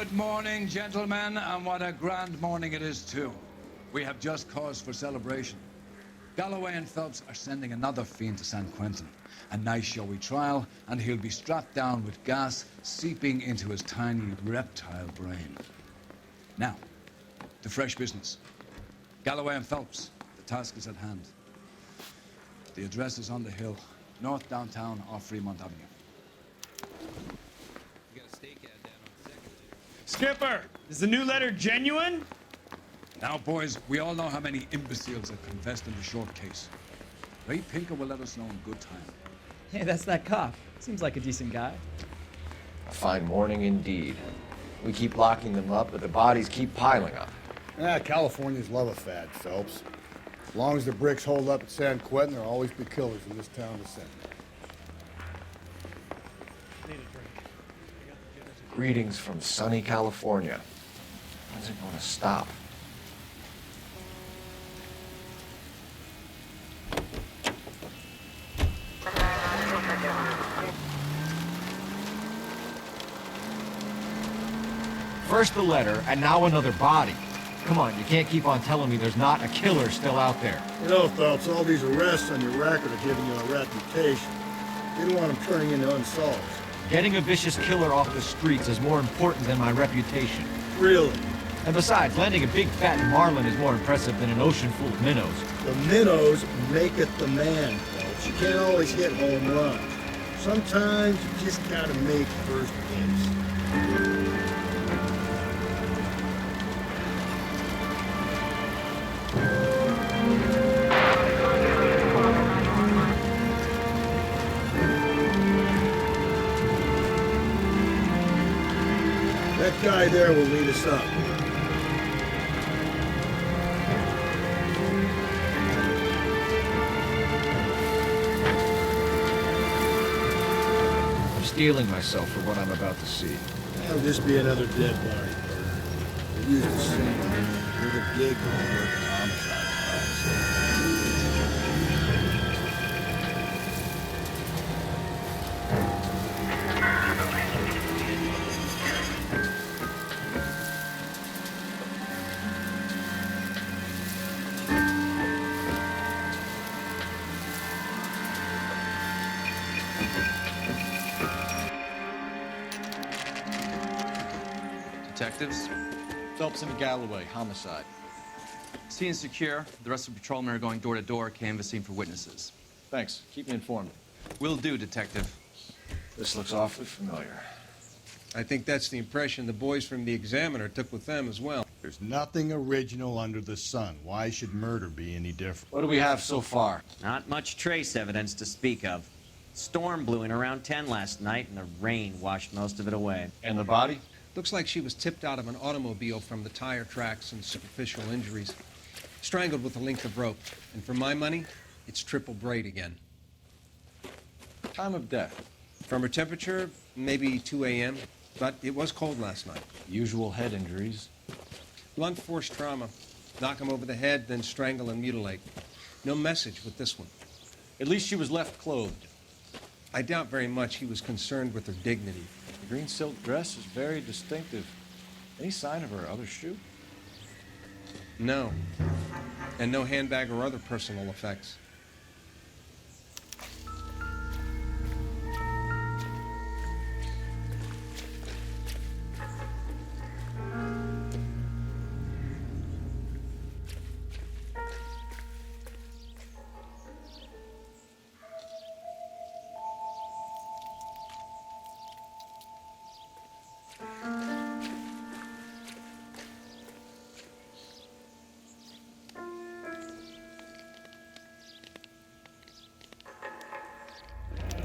Good morning, gentlemen, and what a grand morning it is, too. We have just cause for celebration. Galloway and Phelps are sending another fiend to San Quentin. A nice showy trial, and he'll be strapped down with gas seeping into his tiny reptile brain. Now, to fresh business. Galloway and Phelps, the task is at hand. The address is on the hill, north downtown off Fremont Avenue. Skipper, is the new letter genuine? Now, boys, we all know how many imbeciles have confessed in the short case. Ray Pinker will let us know in good time. Hey, that's that cop. Seems like a decent guy. A fine morning indeed. We keep locking them up, but the bodies keep piling up. Californians love a fad, Phelps. As long as the bricks hold up at San Quentin, there'll always be killers in this town to send. Greetings from sunny California. When's it going to stop? First the letter, and now another body. Come on, you can't keep on telling me there's not a killer still out there. You know, Phelps, all these arrests on your record are giving you a reputation. You don't want them turning into unsolved. Getting a vicious killer off the streets is more important than my reputation. Really? And besides, landing a big fat marlin is more impressive than an ocean full of minnows. The minnows make it the man, Phelps. You can't always hit home runs. Sometimes you just gotta make first base. That guy there will lead us up. I'm steeling myself for what I'm about to see. That'll just be another dead body. They use the same with a gig when they work in homicide files. Detectives? Phelps and Galloway, homicide. Scene is secure. The rest of the patrolmen are going door to door, canvassing for witnesses. Thanks. Keep me informed. Will do, Detective. This looks awfully familiar. I think that's the impression the boys from the Examiner took with them as well. There's nothing original under the sun. Why should murder be any different? What do we have so far? Not much trace evidence to speak of. Storm blew in around 10 last night, and the rain washed most of it away. And the body? Looks like she was tipped out of an automobile from the tire tracks and superficial injuries. Strangled with a length of rope. And for my money, it's triple braid again. Time of death. From her temperature, maybe 2 a.m., but it was cold last night. Usual head injuries. Blunt force trauma. Knock him over the head, then strangle and mutilate. No message with this one. At least she was left clothed. I doubt very much he was concerned with her dignity. The green silk dress is very distinctive. Any sign of her other shoe? No. And no handbag or other personal effects.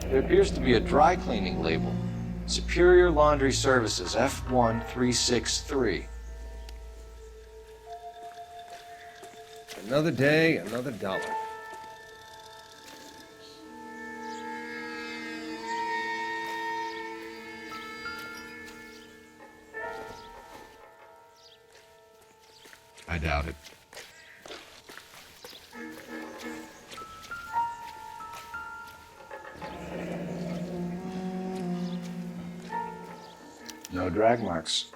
There appears to be a dry cleaning label. Superior Laundry Services, F1363. Another day, another dollar. I doubt it. No drag marks.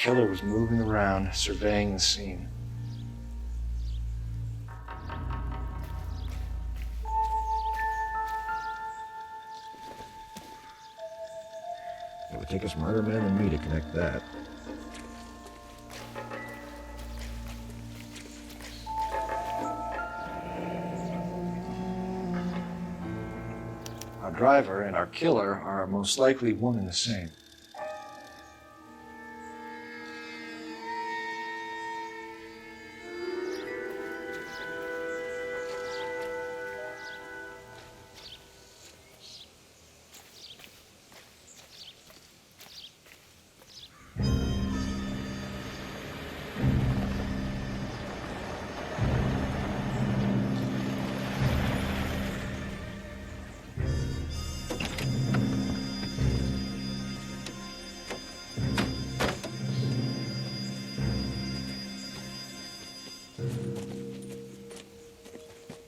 killer was moving around, surveying the scene. It would take a smarter man than me to connect that. Our driver and our killer are most likely one and the same.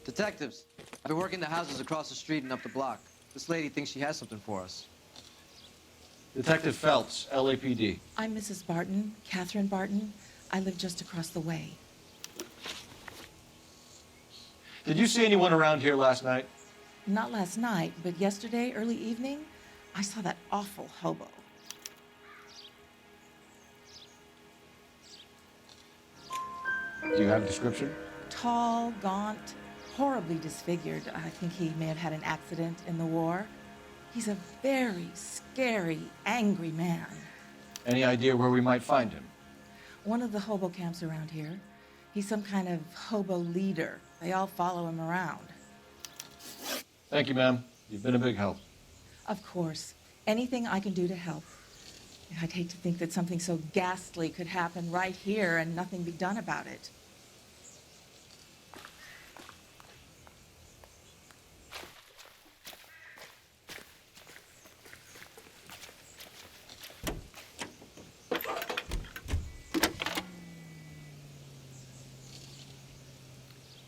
Detectives, I've been working the houses across the street and up the block. This lady thinks she has something for us. Detective Phelps, LAPD. I'm Mrs. Barton, Catherine Barton. I live just across the way. Did you see anyone around here last night? Not last night, but yesterday, early evening, I saw that awful hobo. Do you have a description? Tall, gaunt, horribly disfigured. I think he may have had an accident in the war. He's a very scary, angry man. Any idea where we might find him? One of the hobo camps around here. He's some kind of hobo leader. They all follow him around. Thank you, ma'am. You've been a big help. Of course. Anything I can do to help. I'd hate to think that something so ghastly could happen right here and nothing be done about it.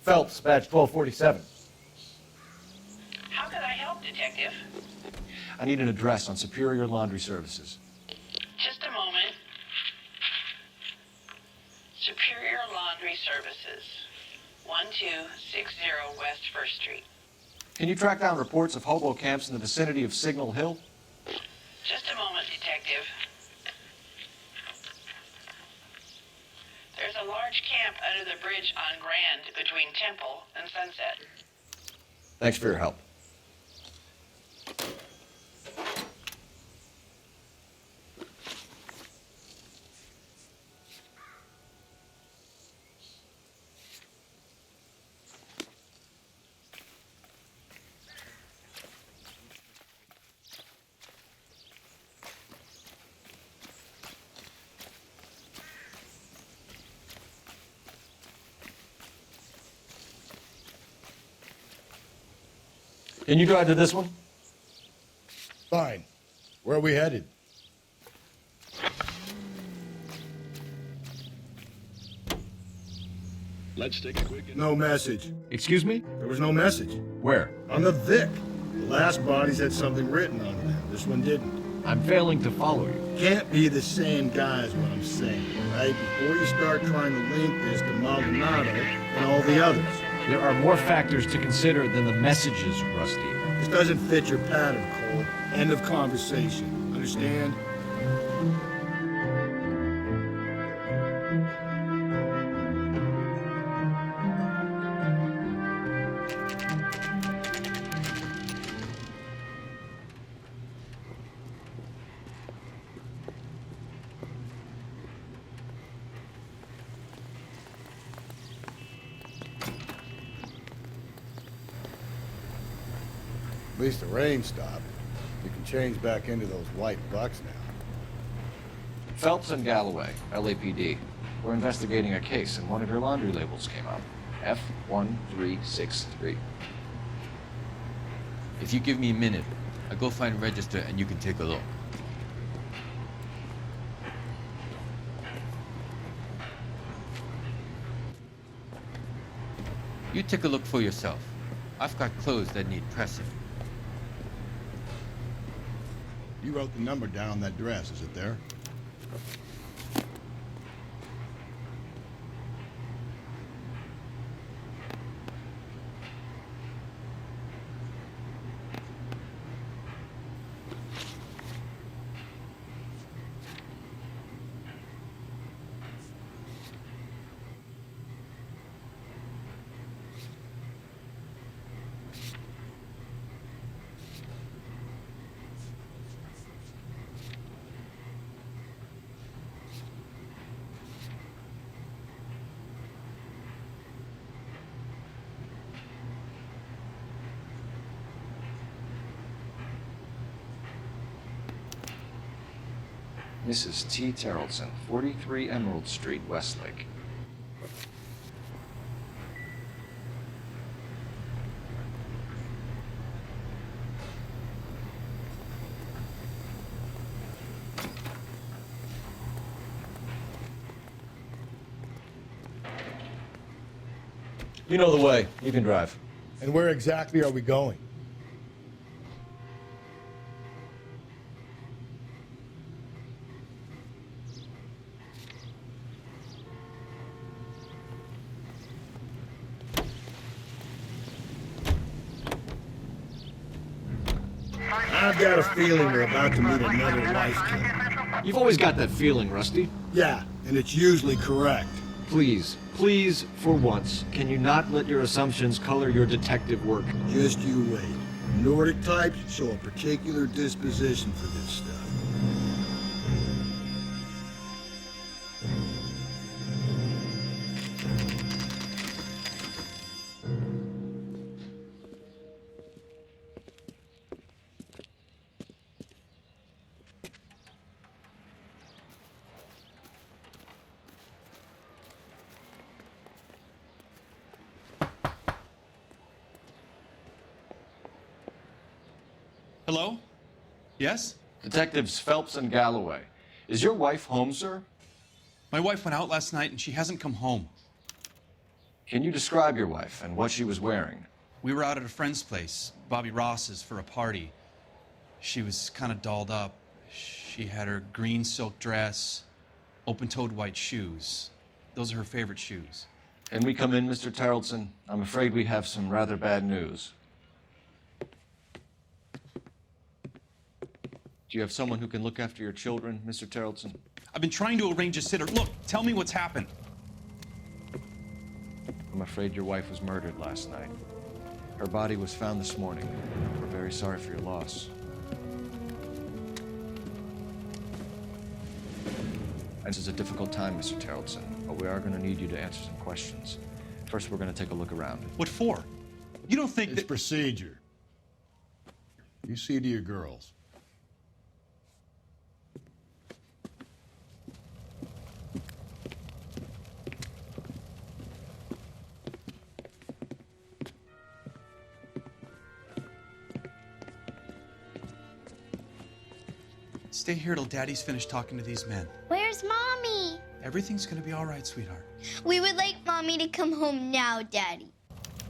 Phelps, badge 1247. How can I help, Detective? I need an address on Superior Laundry Services. Just a moment. Superior Laundry Services, 1260 West 1st Street. Can you track down reports of hobo camps in the vicinity of Signal Hill? Just a moment, Detective. There's a large camp under the bridge on Grand between Temple and Sunset. Thanks for your help. Can you drive to this one? Fine. Where are we headed? Let's take a quick... No message. Excuse me? There was no message. Where? On the Vic. The last bodies had something written on them. This one didn't. I'm failing to follow you. Can't be the same guy is what I'm saying, right? Before you start trying to link this to Maldonado and all the others. There are more factors to consider than the messages, Rusty. This doesn't fit your pattern, Cole. End of conversation. Understand? At least the rain stopped. You can change back into those white bucks now. Phelps and Galloway, LAPD. We're investigating a case and one of your laundry labels came up. F1363. If you give me a minute, I'll go find a register and you can take a look. You take a look for yourself. I've got clothes that need pressing. You wrote the number down on that dress, is it there? Mrs. T. Terrellson, 43 Emerald Street, Westlake. You know the way. You can drive. And where exactly are we going? I've got a feeling we're about to meet another life killer. You've always got that feeling, Rusty. Yeah, and it's usually correct. Please, please, for once, can you not let your assumptions color your detective work? Just you wait. Nordic types show a particular disposition for this stuff. Hello? Yes? Detectives Phelps and Galloway. Is your wife home, sir? My wife went out last night and she hasn't come home. Can you describe your wife and what she was wearing? We were out at a friend's place, Bobby Ross's, for a party. She was kind of dolled up. She had her green silk dress, open-toed white shoes. Those are her favorite shoes. Can we come in, Mr. Terrellson? I'm afraid we have some rather bad news. Do you have someone who can look after your children, Mr. Terrellson? I've been trying to arrange a sitter. Look, tell me what's happened. I'm afraid your wife was murdered last night. Her body was found this morning. We're very sorry for your loss. This is a difficult time, Mr. Terrellson, but we are going to need you to answer some questions. First, we're going to take a look around. What for? You don't think It's that... procedure. You see to your girls. Stay here till Daddy's finished talking to these men. Where's Mommy? Everything's gonna be all right, sweetheart. We would like Mommy to come home now, Daddy.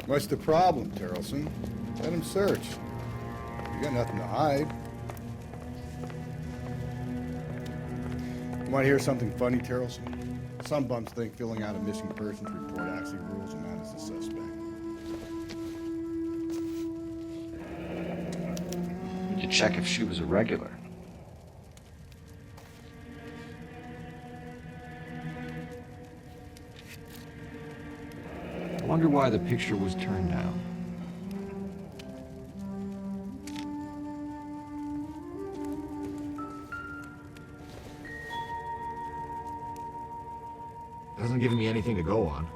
What's the problem, Terrellson? Let him search. You got nothing to hide. You want to hear something funny, Terrellson? Some bums think filling out a missing persons report actually rules him out as a suspect. Did you check if she was a regular? I wonder why the picture was turned down. Doesn't give me anything to go on.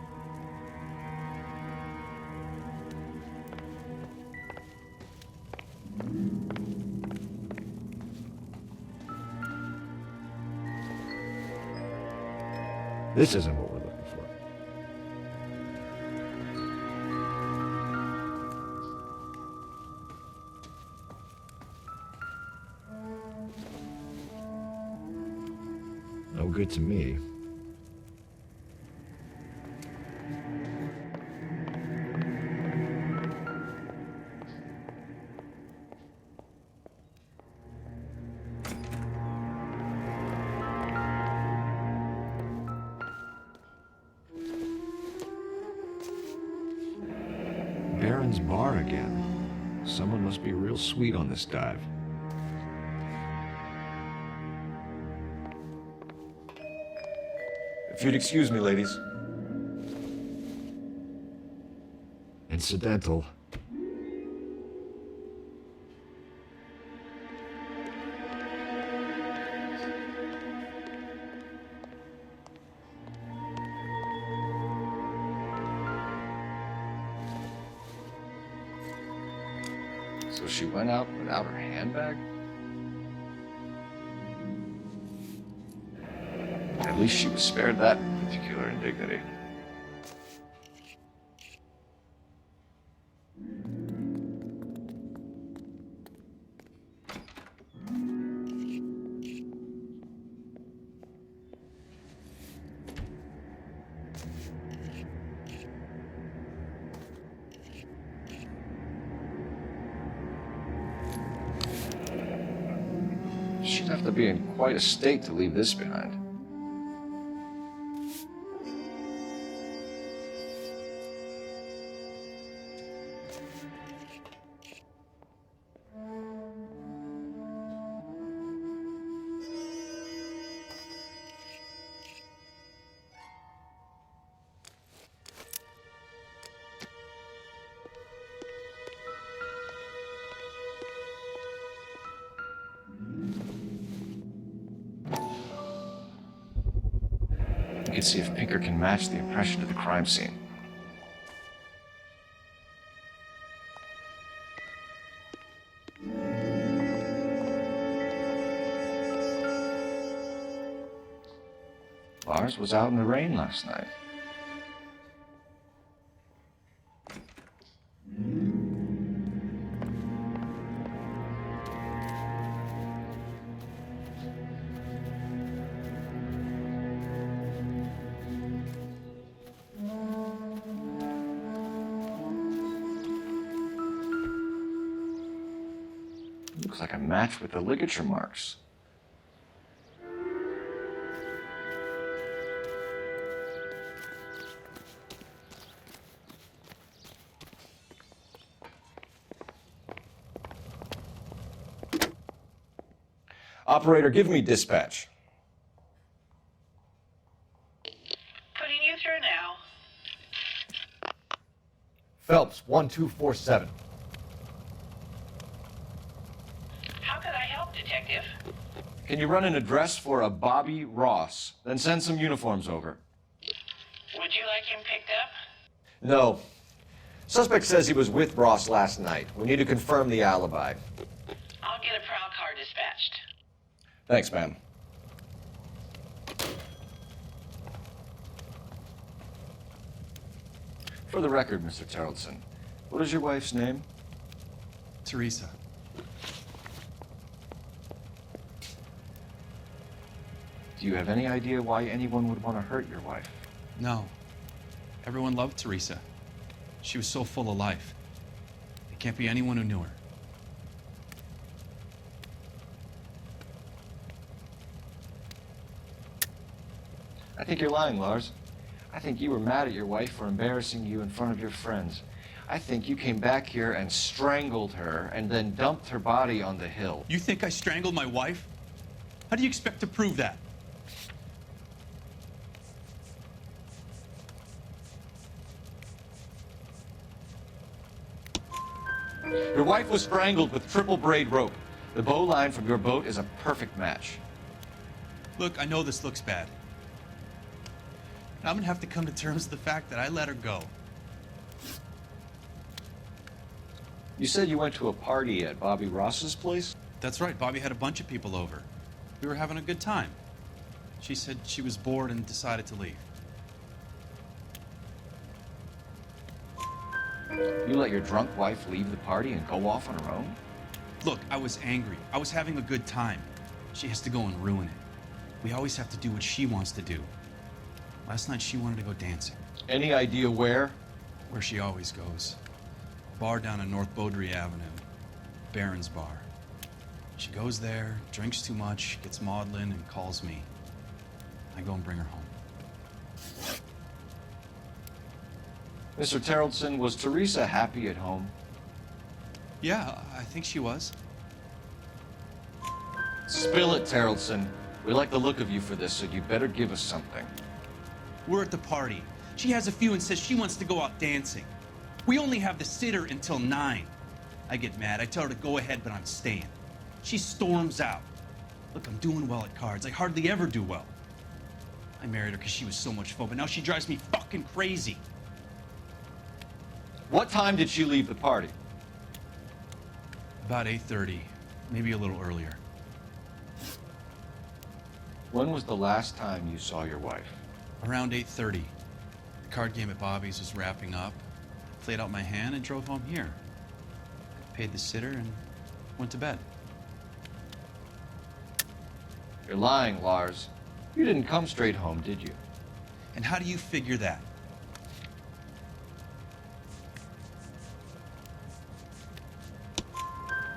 This isn't what we're looking for. No good to me. Baron's bar again. Someone must be real sweet on this dive. If you'd excuse me, ladies. Incidental. So she went out without her handbag? least she was spared that particular indignity. She'd have to be in quite a state to leave this behind. We can see if Pinker can match the impression of the crime scene. Lars was out in the rain last night. Looks like a match with the ligature marks. Operator, give me dispatch. Putting you through now. Phelps, 1247. How could I help, Detective? Can you run an address for a Bobby Ross? Then send some uniforms over. Would you like him picked up? No. Suspect says he was with Ross last night. We need to confirm the alibi. I'll get a prowl car dispatched. Thanks, ma'am. For the record, Mr. Terrellson, what is your wife's name? Teresa. Do you have any idea why anyone would want to hurt your wife? No. Everyone loved Teresa. She was so full of life. It can't be anyone who knew her. I think you're lying, Lars. I think you were mad at your wife for embarrassing you in front of your friends. I think you came back here and strangled her and then dumped her body on the hill. You think I strangled my wife? How do you expect to prove that? Your wife was strangled with triple braid rope. The bow line from your boat is a perfect match. Look, I know this looks bad. I'm gonna have to come to terms with the fact that I let her go. You said you went to a party at Bobby Ross's place? That's right, Bobby had a bunch of people over. We were having a good time. She said she was bored and decided to leave. You let your drunk wife leave the party and go off on her own? Look, I was angry. I was having a good time. She has to go and ruin it. We always have to do what she wants to do. Last night she wanted to go dancing. Any idea where? Where she always goes. A bar down on North Beaudry Avenue. Barron's Bar. She goes there, drinks too much, gets maudlin, and calls me. I go and bring her home. Mr. Terrellson, was Teresa happy at home? Yeah, I think she was. Spill it, Terrellson. We like the look of you for this, so you better give us something. We're at the party. She has a few and says she wants to go out dancing. We only have the sitter until 9. I get mad. I tell her to go ahead, but I'm staying. She storms out. Look, I'm doing well at cards. I hardly ever do well. I married her because she was so much fun, but now she drives me fucking crazy. What time did she leave the party? About 8:30, maybe a little earlier. When was the last time you saw your wife? Around 8:30. The card game at Bobby's was wrapping up. Played out my hand and drove home here. Paid the sitter and went to bed. You're lying, Lars. You didn't come straight home, did you? And how do you figure that?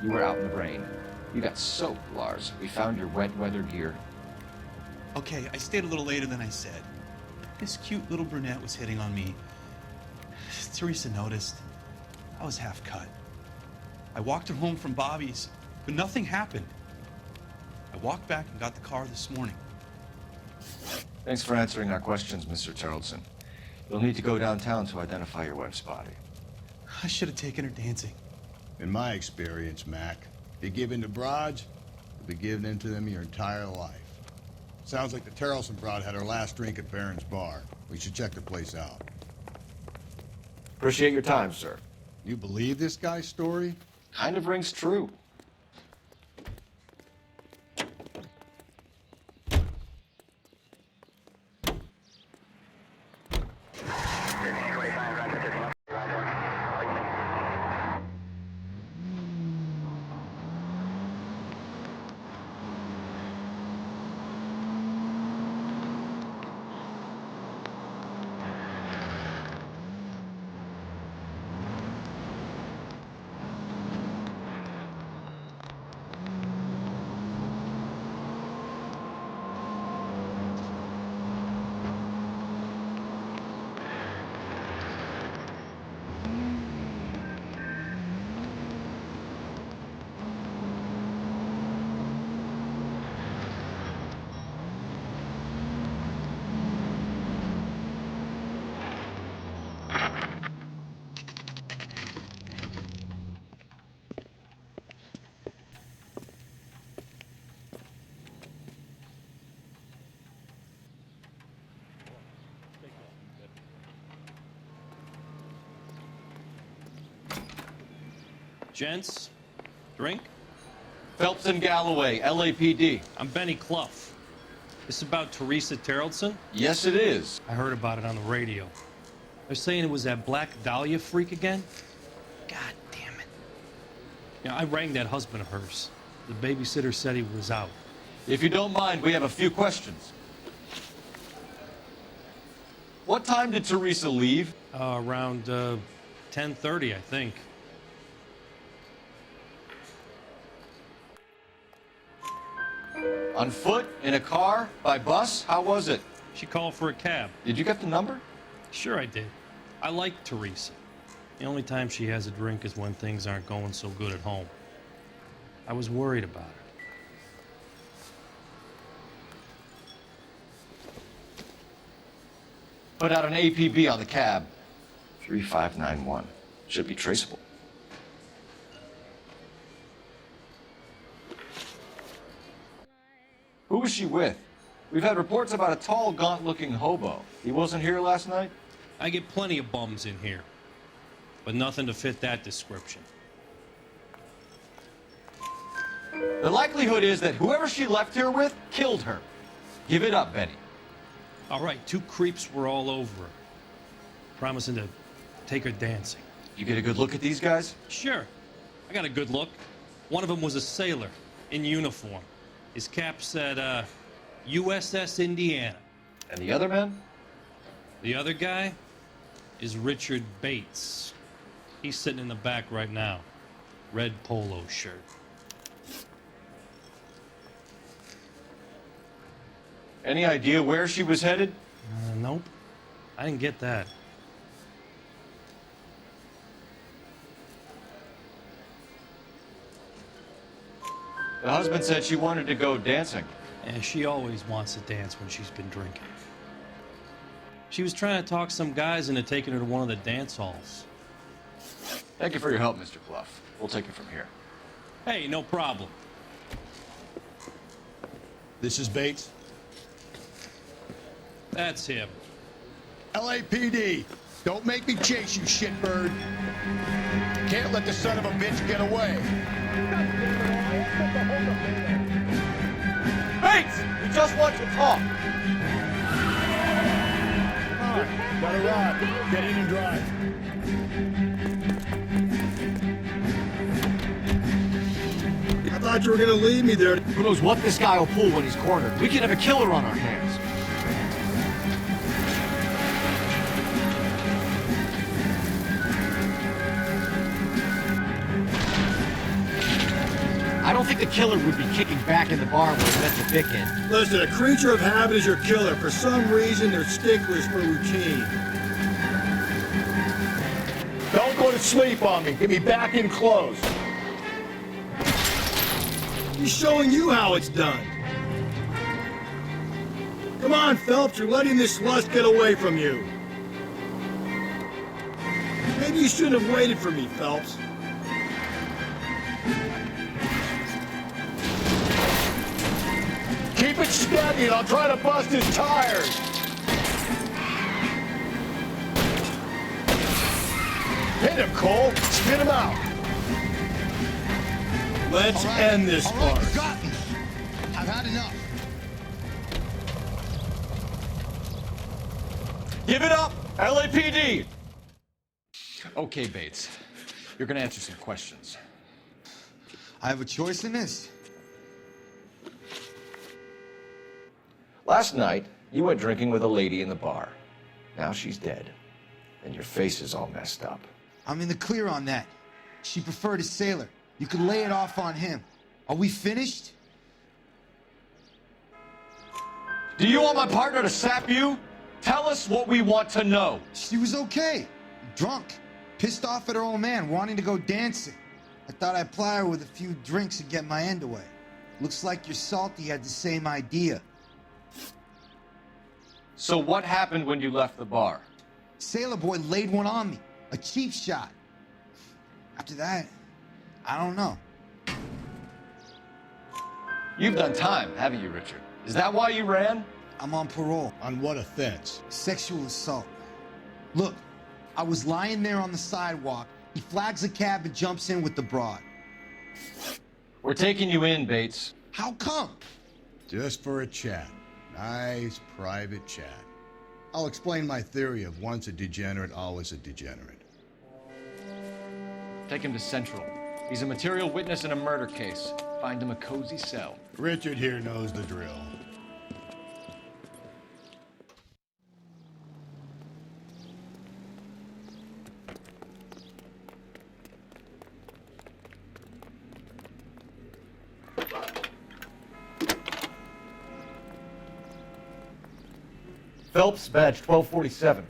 You were out in the rain. You got soaked, Lars. We found your wet weather gear. Okay, I stayed a little later than I said. This cute little brunette was hitting on me. Teresa noticed. I was half cut. I walked her home from Bobby's, but nothing happened. I walked back and got the car this morning. Thanks for answering our questions, Mr. Charlton. You'll need to go downtown to identify your wife's body. I should have taken her dancing. In my experience, Mac, you give in to broads, you'll be giving in to them your entire life. Sounds like the Tarleton broad had her last drink at Barron's Bar. We should check the place out. Appreciate your time, sir. You believe this guy's story? Kind of rings true. Gents, drink? Phelps and Galloway, LAPD. I'm Benny Clough. This about Teresa Tarleton? Yes, it is. I heard about it on the radio. They're saying it was that Black Dahlia freak again? God damn it. Yeah, I rang that husband of hers. The babysitter said he was out. If you don't mind, we have a few questions. What time did Teresa leave? Around 10:30, I think. On foot? In a car? By bus? How was it? She called for a cab. Did you get the number? Sure I did. I like Teresa. The only time she has a drink is when things aren't going so good at home. I was worried about her. Put out an APB on the cab. 3591. Should be traceable. Who was she with? We've had reports about a tall, gaunt-looking hobo. He wasn't here last night? I get plenty of bums in here, but nothing to fit that description. The likelihood is that whoever she left here with killed her. Give it up, Benny. All right, two creeps were all over her, promising to take her dancing. You get a good look at these guys? Sure. I got a good look. One of them was a sailor in uniform. His cap said, USS Indiana. And the other man? The other guy is Richard Bates. He's sitting in the back right now. Red polo shirt. Any idea where she was headed? Nope. I didn't get that. The husband said she wanted to go dancing. And she always wants to dance when she's been drinking. She was trying to talk some guys into taking her to one of the dance halls. Thank you for your help, Mr. Clough. We'll take it from here. Hey, no problem. This is Bates. That's him. LAPD, don't make me chase you, shitbird. Can't let the son of a bitch get away. Bates! You just want to talk. Come on, got a ride. Get in and drive. I thought you were gonna leave me there. Who knows what this guy will pull when he's cornered? We could have a killer on our hands. I don't think the killer would be kicking back in the bar when he lets the Vic in. Listen, a creature of habit is your killer. For some reason, they're sticklers for routine. Don't go to sleep on me. Get me back in close. He's showing you how it's done. Come on, Phelps, you're letting this lust get away from you. Maybe you shouldn't have waited for me, Phelps. Keep it steady and I'll try to bust his tires. Hit him, Cole. Spit him out. Let's end this farce. Forgotten. I've had enough. Give it up, LAPD! Okay, Bates. You're gonna answer some questions. I have a choice in this. Last night, you went drinking with a lady in the bar. Now she's dead. And your face is all messed up. I'm in the clear on that. She preferred a sailor. You could lay it off on him. Are we finished? Do you want my partner to sap you? Tell us what we want to know. She was okay. Drunk. Pissed off at her old man, wanting to go dancing. I thought I'd ply her with a few drinks and get my end away. Looks like your Salty had the same idea. So what happened when you left the bar? Sailor boy laid one on me. A cheap shot. After that, I don't know. You've done time, haven't you, Richard? Is that why you ran? I'm on parole. On what offense? Sexual assault. Look, I was lying there on the sidewalk. He flags a cab and jumps in with the broad. We're taking you in, Bates. How come? Just for a chat. Nice private chat. I'll explain my theory of once a degenerate, always a degenerate. Take him to Central. He's a material witness in a murder case. Find him a cozy cell. Richard here knows the drill. Phelps, badge 1247.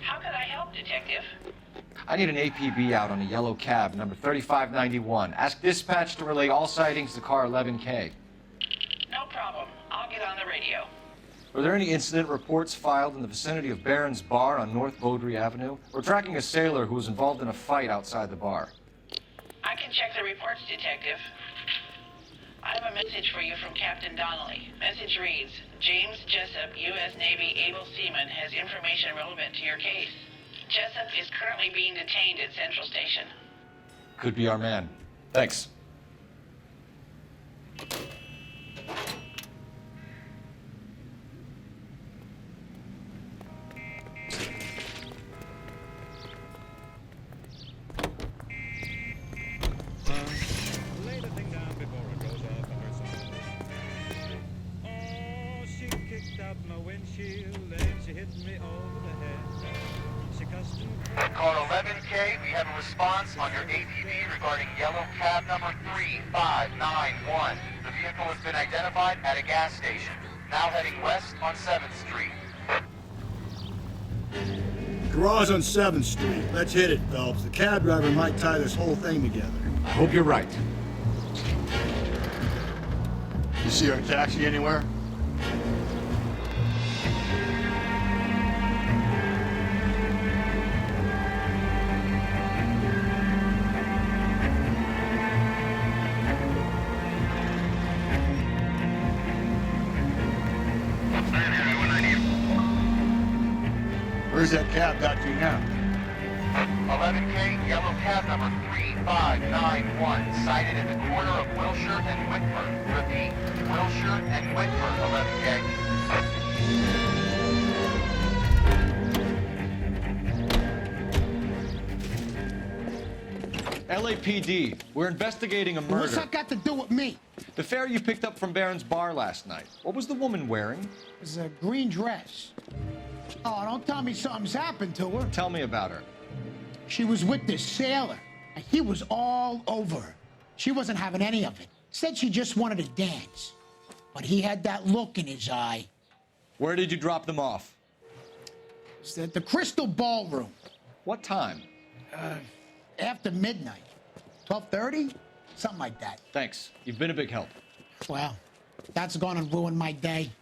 How can I help, Detective? I need an APB out on a yellow cab, number 3591. Ask dispatch to relay all sightings to car 11K. No problem. I'll get on the radio. Were there any incident reports filed in the vicinity of Barron's Bar on North Beaudry Avenue? We're tracking a sailor who was involved in a fight outside the bar. I can check the reports, Detective. I have a message for you from Captain Donnelly. Message reads, James Jessup, U.S. Navy able seaman, has information relevant to your case. Jessup is currently being detained at Central Station. Could be our man. Thanks. Call 11K. We have a response on your APB regarding yellow cab number 3591. The vehicle has been identified at a gas station. Now heading west on 7th Street. Garage on 7th Street. Let's hit it, Phelps. The cab driver might tie this whole thing together. I hope you're right. You see our taxi anywhere? Where's that cab got to now? 11K, yellow cab number 3591. 3591, sighted at the corner of Wilshire and Whitford. Repeat, Wilshire and Whitford, 11K. LAPD, we're investigating a murder. What's that got to do with me? The fare you picked up from Barron's bar last night. What was the woman wearing? It was a green dress. Oh, don't tell me something's happened to her. Tell me about her. She was with this sailor, and he was all over her. She wasn't having any of it. Said she just wanted to dance. But he had that look in his eye. Where did you drop them off? It's at the Crystal Ballroom. What time? After midnight. 12:30? Something like that. Thanks. You've been a big help. Well, that's gonna ruin my day.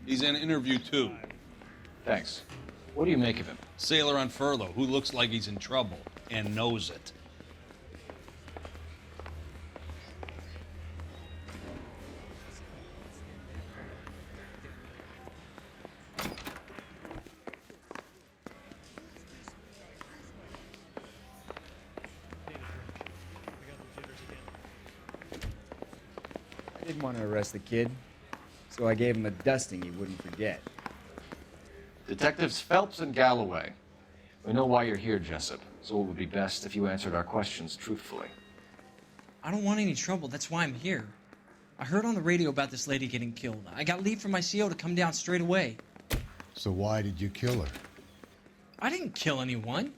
He's in interview 2. Thanks. What do you make of him? Sailor on furlough who looks like he's in trouble and knows it. I didn't want to arrest the kid, so I gave him a dusting he wouldn't forget. Detectives Phelps and Galloway. We know why you're here, Jessup, so it would be best if you answered our questions truthfully. I don't want any trouble. That's why I'm here. I heard on the radio about this lady getting killed. I got leave from my CO to come down straight away. So why did you kill her? I didn't kill anyone.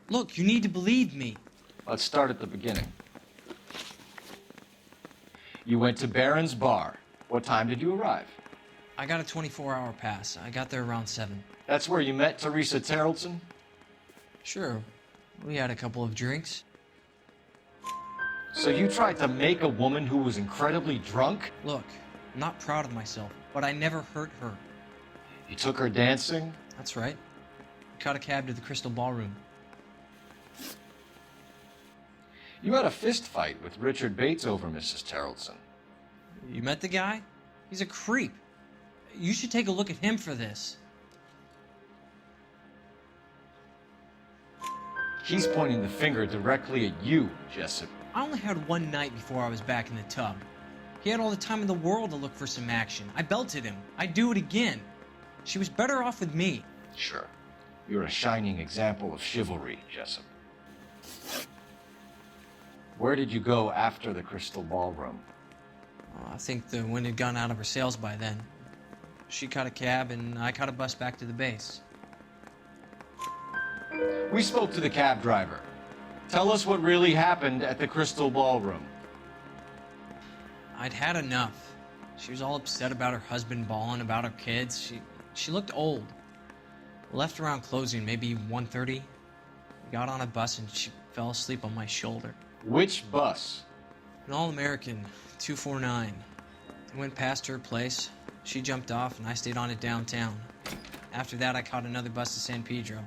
Look, you need to believe me. Let's start at the beginning. You went to Barron's bar. What time did you arrive? I got a 24-hour pass. I got there around 7. That's where you met Teresa Terrellson? Sure. We had a couple of drinks. So you tried to make a woman who was incredibly drunk? Look, I'm not proud of myself, but I never hurt her. You took her dancing? That's right. I caught a cab to the Crystal Ballroom. You had a fist fight with Richard Bates over Mrs. Terrellson. You met the guy? He's a creep. You should take a look at him for this. He's pointing the finger directly at you, Jessup. I only had one night before I was back in the tub. He had all the time in the world to look for some action. I belted him. I'd do it again. She was better off with me. Sure. You're a shining example of chivalry, Jessup. Where did you go after the Crystal Ballroom? I think the wind had gone out of her sails by then. She caught a cab, and I caught a bus back to the base. We spoke to the cab driver. Tell us what really happened at the Crystal Ballroom. I'd had enough. She was all upset about her husband bawling about her kids. She looked old. Left around closing, maybe 1:30. Got on a bus and she fell asleep on my shoulder. Which bus? An all-American, 249. I went past her place. She jumped off and I stayed on it downtown. After that, I caught another bus to San Pedro.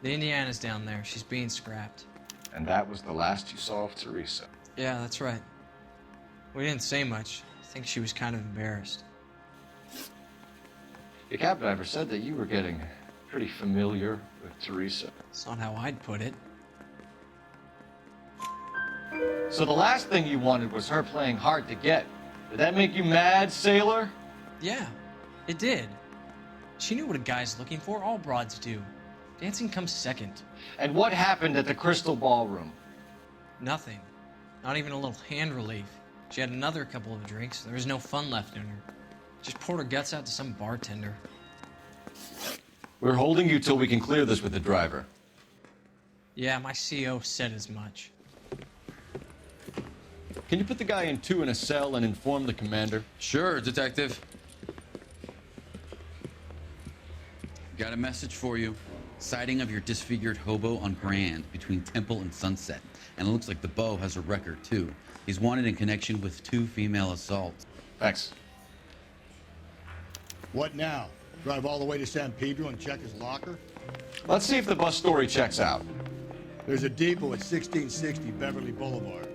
The Indiana's down there. She's being scrapped. And that was the last you saw of Teresa? Yeah, that's right. We didn't say much. I think she was kind of embarrassed. Your cab driver said that you were getting pretty familiar with Teresa. It's not how I'd put it. So the last thing you wanted was her playing hard to get. Did that make you mad, sailor? Yeah, it did. She knew what a guy's looking for. All broads do. Dancing comes second. And what happened at the Crystal Ballroom? Nothing. Not even a little hand relief. She had another couple of drinks. There was no fun left in her. Just poured her guts out to some bartender. We're holding you till we can clear this with the driver. Yeah, my CO said as much. Can you put the guy in 2 in a cell and inform the commander? Sure, Detective. Got a message for you. Sighting of your disfigured hobo on Grand between Temple and Sunset. And it looks like the Beau has a record, too. He's wanted in connection with 2 female assaults. Thanks. What now? Drive all the way to San Pedro and check his locker? Let's see if the bus story checks out. There's a depot at 1660 Beverly Boulevard.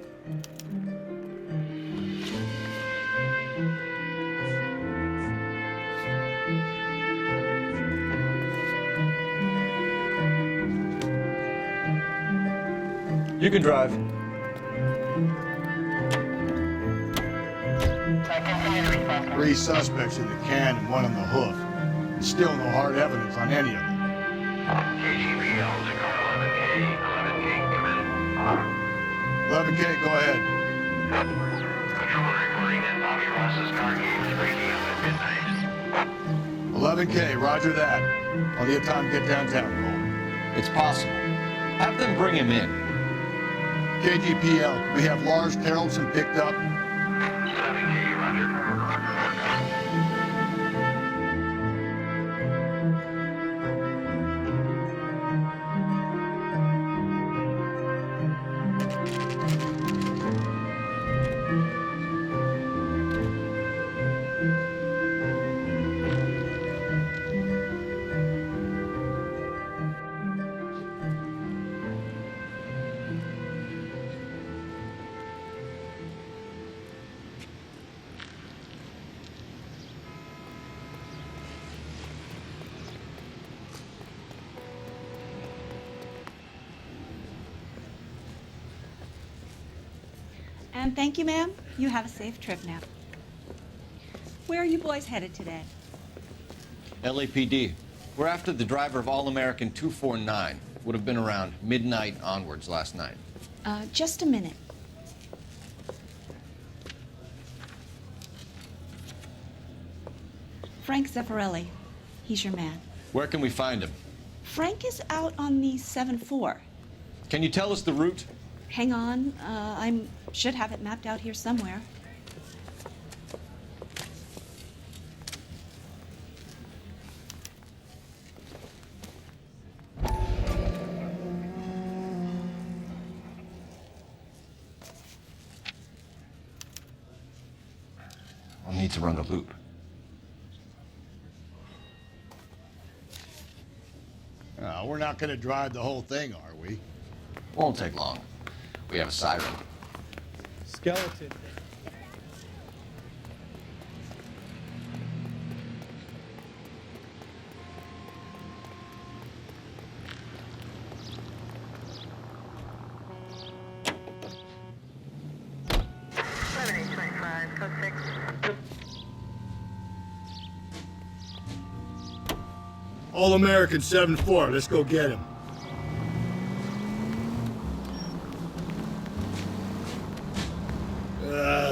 You can drive. Three suspects in the can and one on the hoof. And still no hard evidence on any of them. KGPL to code 11K. 11K, come in. 11K, go ahead. Controller reporting that Bobby Ross's car gave 3 p.m. at midnight. 11K, roger that. Plenty of time to get downtown, Cole. It's possible. Have them bring him in. KGPL, we have Lars Carlson picked up. 11K, roger. And thank you, ma'am. You have a safe trip now. Where are you boys headed today? LAPD. We're after the driver of All-American 249. Would have been around midnight onwards last night. Just a minute. Frank Zeffirelli. He's your man. Where can we find him? Frank is out on the 7-4. Can you tell us the route? Hang on. I should have it mapped out here somewhere. I'll need to run the loop. We're not going to drive the whole thing, are we? Won't take long. We have a siren. Skeleton. All-American 7-4. Let's go get him.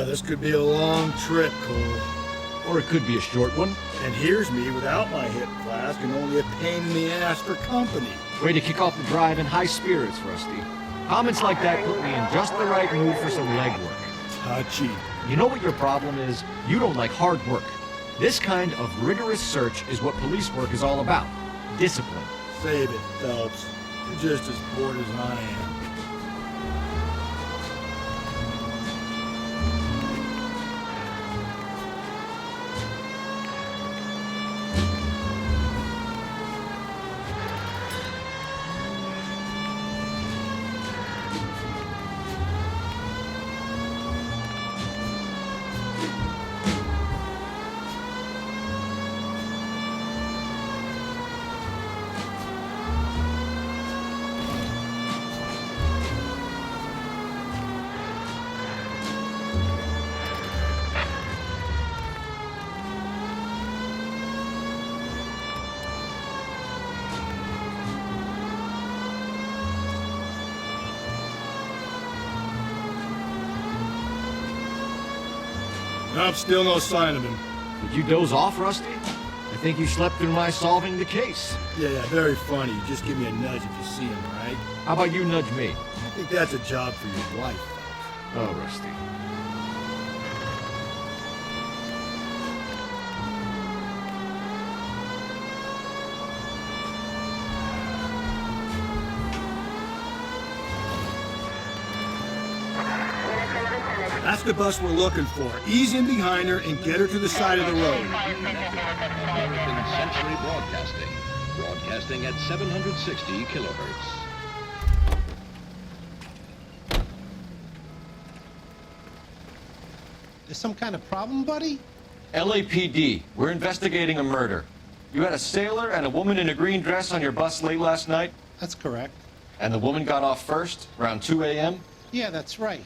This could be a long trip, Cole. Or it could be a short one. And here's me without my hip flask and only a pain in the ass for company. Way to kick off the drive in high spirits, Rusty. Comments like that put me in just the right mood for some legwork. Touchy. You know what your problem is? You don't like hard work. This kind of rigorous search is what police work is all about. Discipline. Save it, Phelps. You're just as bored as I am. Nope, still no sign of him. Did you doze off, Rusty? I think you slept through my solving the case. Yeah, very funny. Just give me a nudge if you see him, all right? How about you nudge me? I think that's a job for your wife. Oh, Rusty. That's the bus we're looking for. Ease in behind her and get her to the side of the road. American Century Broadcasting. Broadcasting at 760 kilohertz. There's some kind of problem, buddy? LAPD. We're investigating a murder. You had a sailor and a woman in a green dress on your bus late last night? That's correct. And the woman got off first, around 2 a.m.? Yeah, that's right.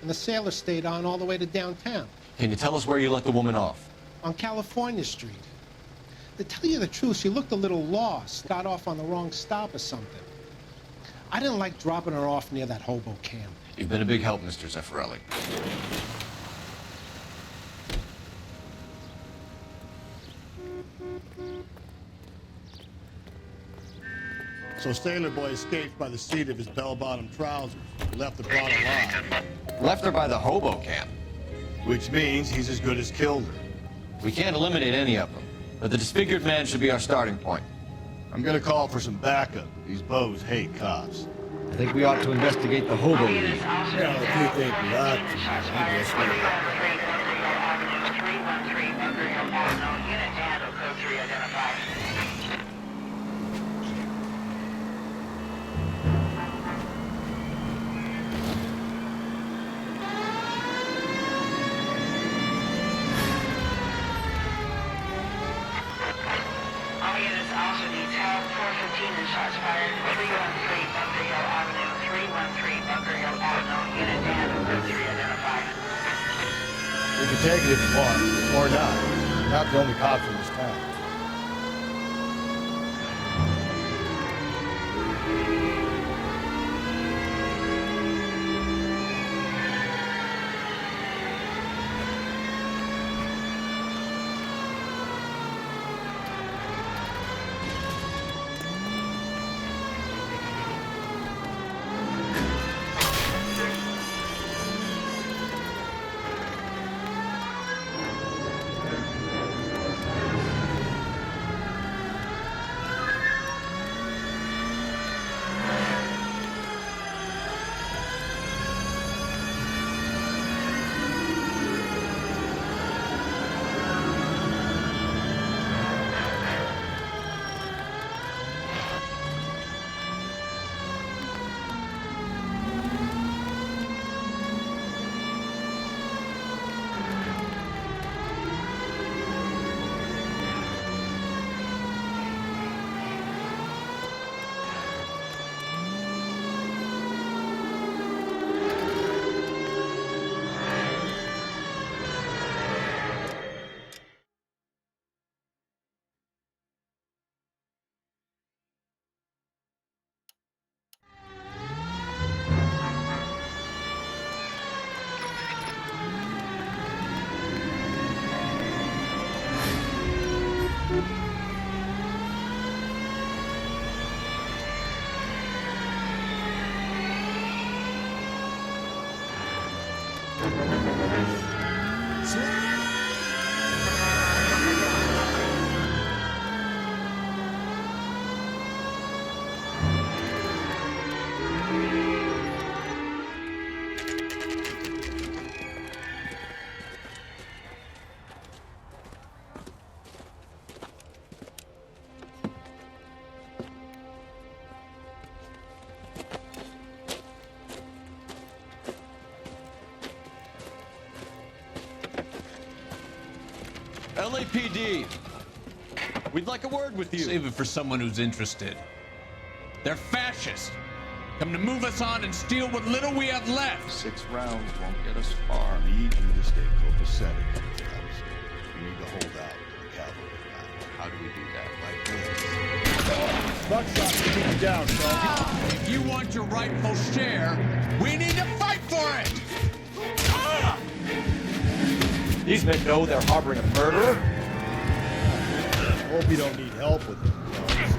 And the sailor stayed on all the way to downtown. Can you tell us where you let the woman off? On California Street. To tell you the truth, she looked a little lost, got off on the wrong stop or something. I didn't like dropping her off near that hobo camp. You've been a big help, Mr. Zeffirelli. So Sailor Boy escaped by the seat of his bell-bottom trousers. He left the broad alive. Left her by the hobo camp. Which means he's as good as killed her. We can't eliminate any of them, but the disfigured man should be our starting point. I'm gonna call for some backup. These bows hate cops. I think we ought to investigate the hobo lead. Yeah, if you think we ought to, I guess we... Also needs help. 415 and shots fired. 313 Bunker Hill Avenue. 313 Bunker Hill Avenue. Unit to handle code 3 identified. We can take it if you want, or not. We're not the only cops in this town. LAPD, we'd like a word with you. Save it for someone who's interested. They're fascists. Come to move us on and steal what little we have left. 6 rounds won't get us far. I need you to stay copacetic, Phelps. You need to hold out the cavalry line. How do we do that? Like this. Buckshot to keep you down, Phelps. If you want your rightful share, we need to fight for it! These men know they're harboring a murderer. Hope you don't need help with it, Phelps.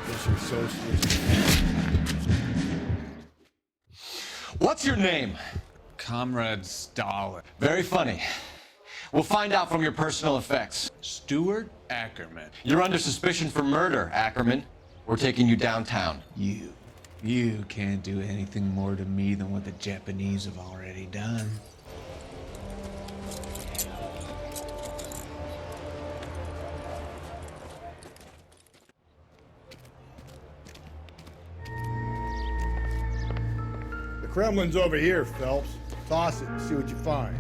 Guess you're socialist. What's your name? Comrade Stalin. Very funny. We'll find out from your personal effects. Stuart Ackerman. You're under suspicion for murder, Ackerman. We're taking you downtown. You can't do anything more to me than what the Japanese have already done. The Kremlin's over here, Phelps. Toss it and see what you find.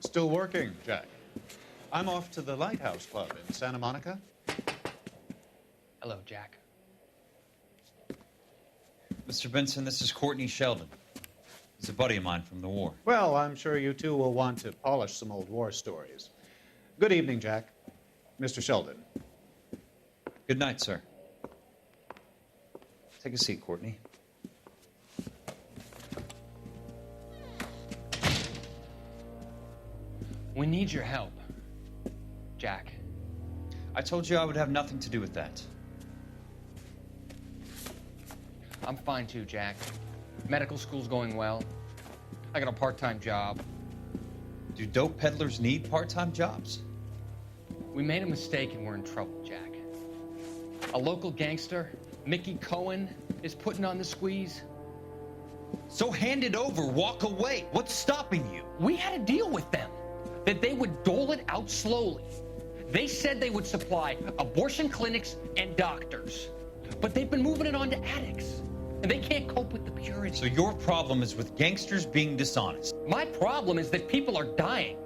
Still working, Jack. I'm off to the Lighthouse Club in Santa Monica. Hello, Jack. Mr. Benson, this is Courtney Sheldon. He's a buddy of mine from the war. Well, I'm sure you two will want to polish some old war stories. Good evening, Jack. Mr. Sheldon. Good night, sir. Take a seat, Courtney. We need your help, Jack. I told you I would have nothing to do with that. I'm fine too, Jack. Medical school's going well. I got a part-time job. Do dope peddlers need part-time jobs? We made a mistake and we're in trouble, Jack. A local gangster, Mickey Cohen, is putting on the squeeze. So hand it over, walk away. What's stopping you? We had a deal with them that they would dole it out slowly. They said they would supply abortion clinics and doctors, but they've been moving it on to addicts, and they can't cope with the purity. So your problem is with gangsters being dishonest. My problem is that people are dying,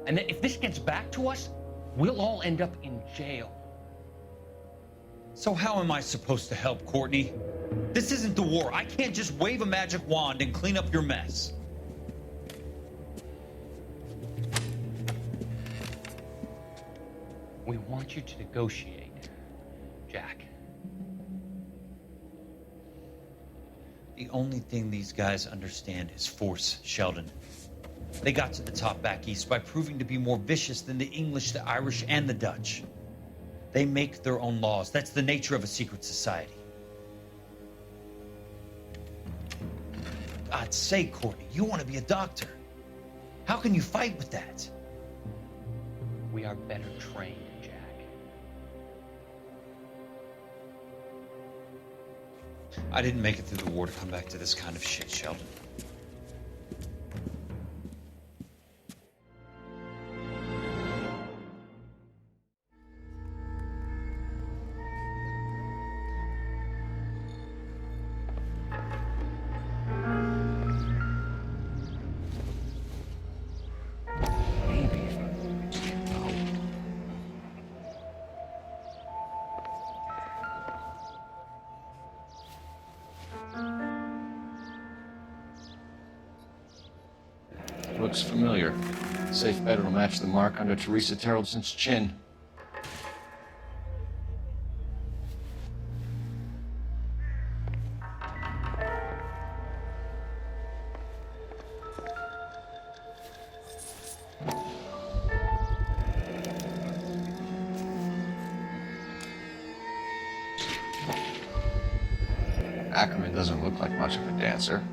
and that if this gets back to us, we'll all end up in jail. So how am I supposed to help, Courtney? This isn't the war. I can't just wave a magic wand and clean up your mess. We want you to negotiate, Jack. The only thing these guys understand is force, Sheldon. They got to the top back east by proving to be more vicious than the English, the Irish, and the Dutch. They make their own laws. That's the nature of a secret society. God's sake, Courtney, you want to be a doctor. How can you fight with that? We are better trained, Jack. I didn't make it through the war to come back to this kind of shit, Sheldon. Looks familiar. Safe bet it'll match the mark under Teresa Terrelson's chin. Ackerman doesn't look like much of a dancer.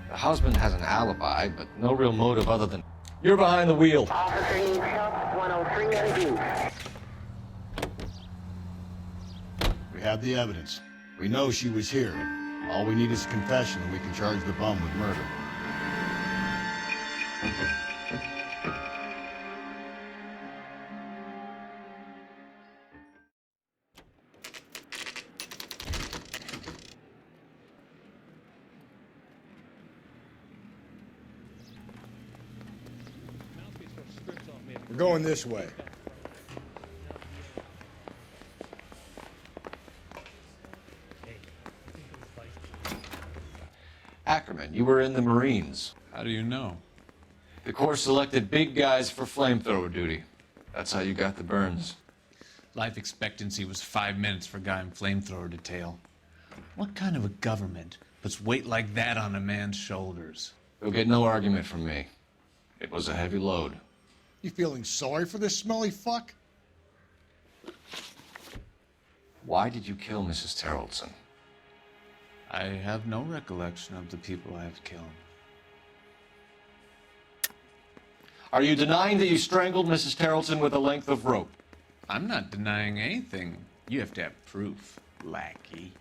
The husband has an alibi, but no real motive other than you're behind the wheel. We have the evidence. We know she was here. All we need is a confession, and we can charge the bum with murder. We're going this way. Ackerman, you were in the Marines. How do you know? The Corps selected big guys for flamethrower duty. That's how you got the burns. Life expectancy was 5 minutes for a guy in flamethrower detail. What kind of a government puts weight like that on a man's shoulders? You'll get no argument from me. It was a heavy load. You feeling sorry for this smelly fuck? Why did you kill Mrs. Terrelson? I have no recollection of the people I have killed. Are you denying that you strangled Mrs. Terrelson with a length of rope? I'm not denying anything. You have to have proof, lackey.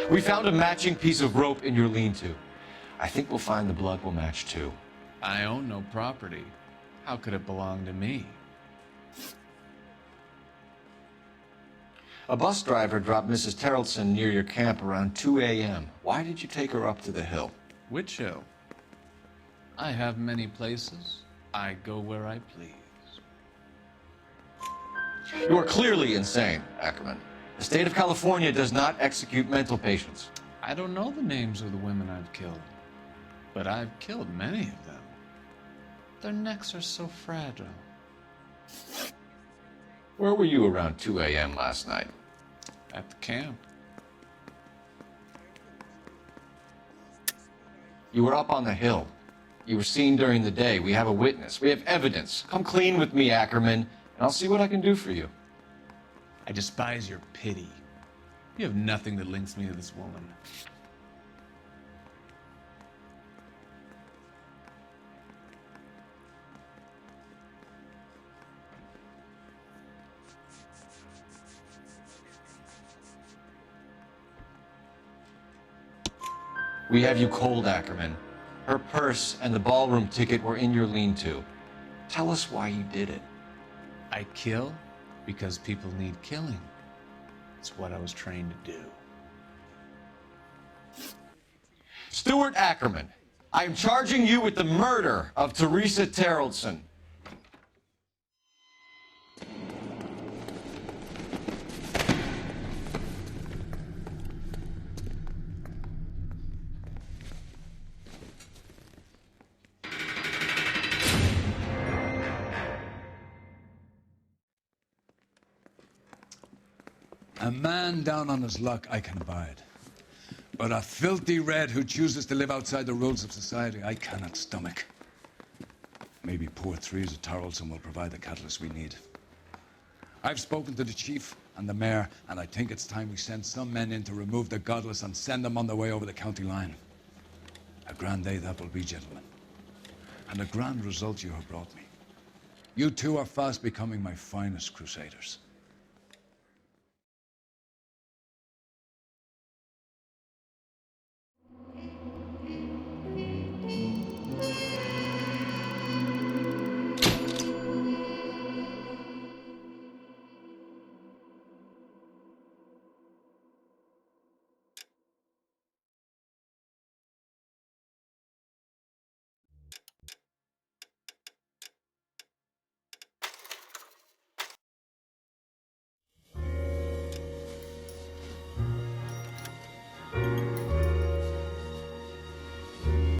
We found a matching piece of rope in your lean-to. I think we'll find the blood will match too. I own no property. How could it belong to me? A bus driver dropped Mrs. Terrelson near your camp around 2 a.m. Why did you take her up to the hill? Which hill? I have many places. I go where I please. You are clearly insane, Ackerman. The state of California does not execute mental patients. I don't know the names of the women I've killed, but I've killed many of them. Their necks are so fragile. Where were you around 2 a.m. last night? At the camp. You were up on the hill. You were seen during the day. We have a witness. We have evidence. Come clean with me, Ackerman, and I'll see what I can do for you. I despise your pity. You have nothing that links me to this woman. We have you cold, Ackerman. Her purse and the ballroom ticket were in your lean-to. Tell us why you did it. I kill because people need killing. It's what I was trained to do. Stuart Ackerman, I am charging you with the murder of Teresa Terrelson. A man down on his luck I can abide. But a filthy red who chooses to live outside the rules of society I cannot stomach. Maybe poor Teresa Terrelson will provide the catalyst we need. I've spoken to the chief and the mayor, and I think it's time we send some men in to remove the godless and send them on their way over the county line. A grand day that will be, gentlemen. And a grand result you have brought me. You two are fast becoming my finest crusaders.